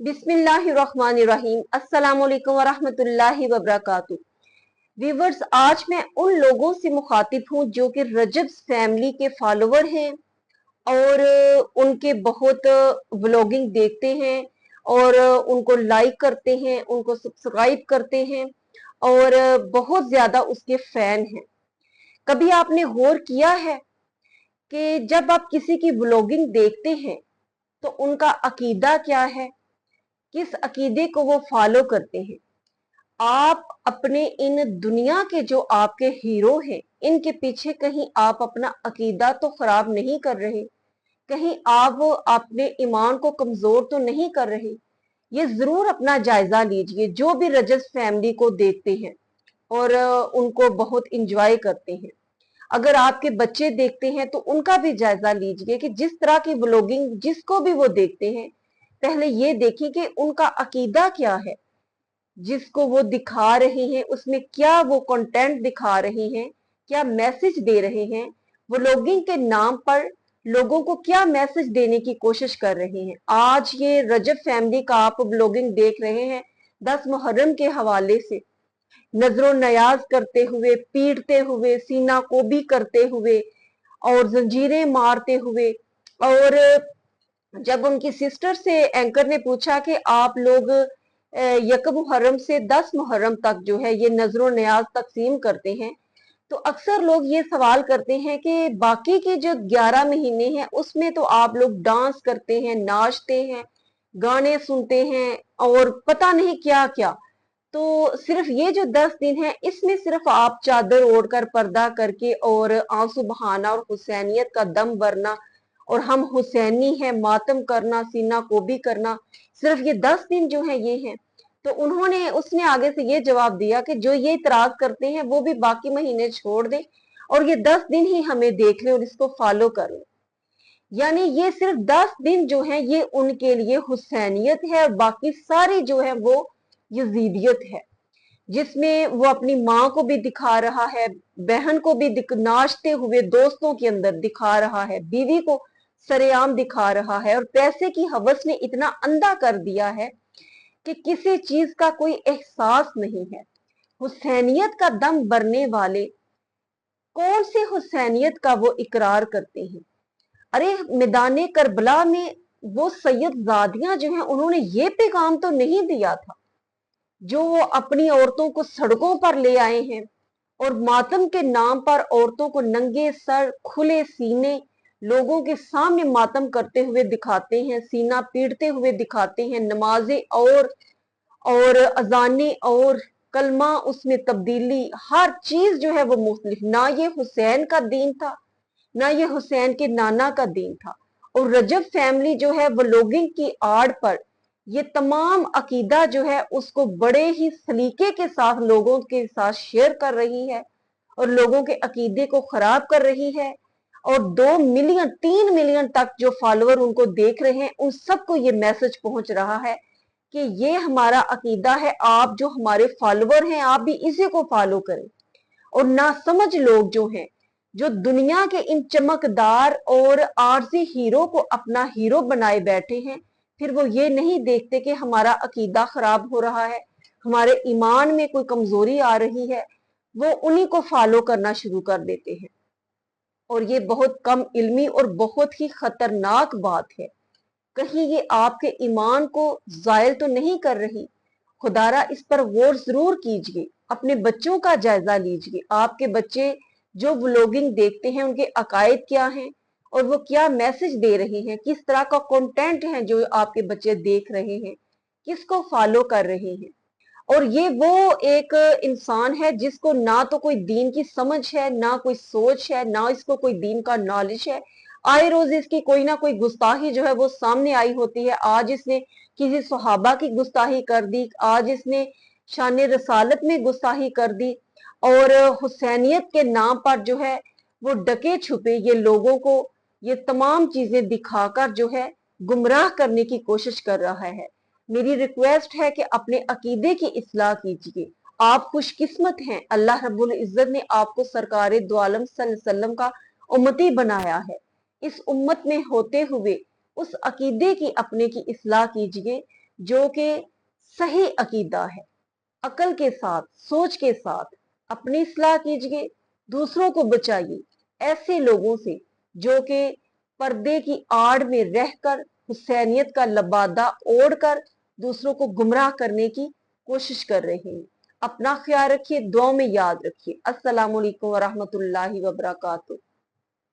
बिस्मिल्लाहिर्रहमानिर्रहीम। अस्सलाम वालेकुम वरहमतुल्लाहि वबरकातुहू। व्यूवर्स, आज मैं उन लोगों से मुखातिब हूँ जो कि रजब फैमिली के फॉलोवर हैं और उनके बहुत व्लॉगिंग देखते हैं और उनको लाइक करते हैं, उनको सब्सक्राइब करते हैं और बहुत ज्यादा उसके फैन हैं। कभी आपने गौर किया है कि जब आप किसी की व्लॉगिंग देखते हैं तो उनका अकीदा क्या है, किस अकीदे को वो फॉलो करते हैं? आप अपने इन दुनिया के जो आपके हीरो हैं, इनके पीछे कहीं आप अपना अकीदा तो खराब नहीं कर रहे, कहीं आप अपने ईमान को कमजोर तो नहीं कर रहे? ये जरूर अपना जायजा लीजिए। जो भी रजत फैमिली को देखते हैं और उनको बहुत इंजॉय करते हैं, अगर आपके बच्चे देखते हैं तो उनका भी जायजा लीजिए कि जिस तरह की व्लॉगिंग जिसको भी वो देखते हैं, पहले ये देखें कि उनका अकीदा क्या है, जिसको वो दिखा रहे हैं उसमें क्या वो कंटेंट दिखा रहे हैं, क्या मैसेज दे रहे हैं, व्लॉगिंग के नाम पर लोगों को क्या मैसेज देने की कोशिश कर रहे हैं। आज ये रजब फैमिली का आप व्लॉगिंग देख रहे हैं 10 मुहर्रम के हवाले से, नजरों नयाज करते हुए, पीटते हुए, सीना कोबी करते हुए और जंजीरें मारते हुए। और जब उनकी सिस्टर से एंकर ने पूछा कि आप लोग यकम मुहर्रम से 10 मुहर्रम तक जो है ये नजरों न्याज तकसीम करते हैं, तो अक्सर लोग ये सवाल करते हैं कि बाकी के जो 11 महीने हैं उसमें तो आप लोग डांस करते हैं, नाचते हैं, गाने सुनते हैं और पता नहीं क्या क्या, तो सिर्फ ये जो 10 दिन है इसमें सिर्फ आप चादर ओढ़कर पर्दा करके और आंसू बहाना और हुसैनियत का दम भरना और हम हुसैनी है मातम करना, सीना कोबी करना, सिर्फ ये 10 दिन जो है ये हैं। तो उसने आगे से ये जवाब दिया कि जो ये इतराज करते हैं वो भी बाकी महीने छोड़ दें और ये 10 दिन ही हमें देख लें और इसको फॉलो कर लें। यानी ये सिर्फ 10 दिन जो है ये उनके लिए हुसैनियत है और बाकी सारी जो है वो यजीदियत है, जिसमें वो अपनी माँ को भी दिखा रहा है, बहन को भी नाचते हुए दोस्तों के अंदर दिखा रहा है, बीवी को सरेआम दिखा रहा है और पैसे की हवस ने इतना अंधा कर दिया है कि किसी चीज का कोई एहसास नहीं है। हुसैनियत का दम भरने वाले कौन से हुसैनियत का वो इकरार करते हैं? अरे मैदान करबला में वो सैयदजादियां जो हैं उन्होंने ये पैगाम तो नहीं दिया था जो वो अपनी औरतों को सड़कों पर ले आए हैं और मातम के नाम पर औरतों को नंगे सर खुले सीने लोगों के सामने मातम करते हुए दिखाते हैं, सीना पीटते हुए दिखाते हैं, नमाजें और अजानें और कलमा उसमें तब्दीली, हर चीज जो है वो मुख्तलिफ। ना ये हुसैन का दीन था, ना ये हुसैन के नाना का दीन था। और रजब फैमिली जो है वो व्लॉगिंग की आड़ पर ये तमाम अकीदा जो है उसको बड़े ही सलीके के साथ लोगों के साथ शेयर कर रही है और लोगों के अकीदे को खराब कर रही है। और 2 मिलियन 3 मिलियन तक जो फॉलोअर उनको देख रहे हैं उन सबको ये मैसेज पहुंच रहा है कि ये हमारा अकीदा है, आप जो हमारे फॉलोअर हैं आप भी इसी को फॉलो करें। और नासमझ लोग जो हैं, जो दुनिया के इन चमकदार और आरजी हीरो को अपना हीरो बनाए बैठे हैं, फिर वो ये नहीं देखते कि हमारा अकीदा खराब हो रहा है, हमारे ईमान में कोई कमजोरी आ रही है, वो उन्हीं को फॉलो करना शुरू कर देते हैं। और ये बहुत कम इल्मी और बहुत ही खतरनाक बात है। कहीं ये आपके ईमान को जायल तो नहीं कर रही? खुदारा इस पर गौर जरूर कीजिए, अपने बच्चों का जायजा लीजिए। आपके बच्चे जो व्लॉगिंग देखते हैं उनके अकायद क्या हैं और वो क्या मैसेज दे रहे हैं, किस तरह का कंटेंट है जो आपके बच्चे देख रहे हैं, किसको फॉलो कर रहे हैं। और ये वो एक इंसान है जिसको ना तो कोई दीन की समझ है, ना कोई सोच है, ना इसको कोई दीन का नॉलेज है। आए रोज इसकी कोई ना कोई गुस्ताखी जो है वो सामने आई होती है। आज इसने किसी सहाबा की गुस्ताखी कर दी, आज इसने शान रसालत में गुस्ताखी कर दी और हुसैनियत के नाम पर जो है वो डके छुपे ये लोगों को ये तमाम चीजें दिखाकर जो है गुमराह करने की कोशिश कर रहा है। मेरी रिक्वेस्ट है कि अपने अकीदे की इस्लाह कीजिए। आप खुशकिस्मत हैं, अल्लाह रब्बुल इज्जत ने आपको सरकार दो आलम सल्लल्लाहु अलैहि वसल्लम का उम्मती बनाया है। इस उम्मत में होते हुए उस अकीदे की अपने की इस्लाह कीजिए जो कि सही अकीदा है। अकल के साथ, सोच के साथ अपनी इस्लाह कीजिए, दूसरों को बचाइए ऐसे लोगों से जो कि पर्दे की आड़ में रहकर हुसैनियत का लबादा ओढ़कर दूसरों को गुमराह करने की कोशिश कर रहे हैं। अपना ख्याल रखिए, दुआ में याद रखिए। अस्सलामु अलैकुम वरहमतुल्लाहि वबरकातुहू।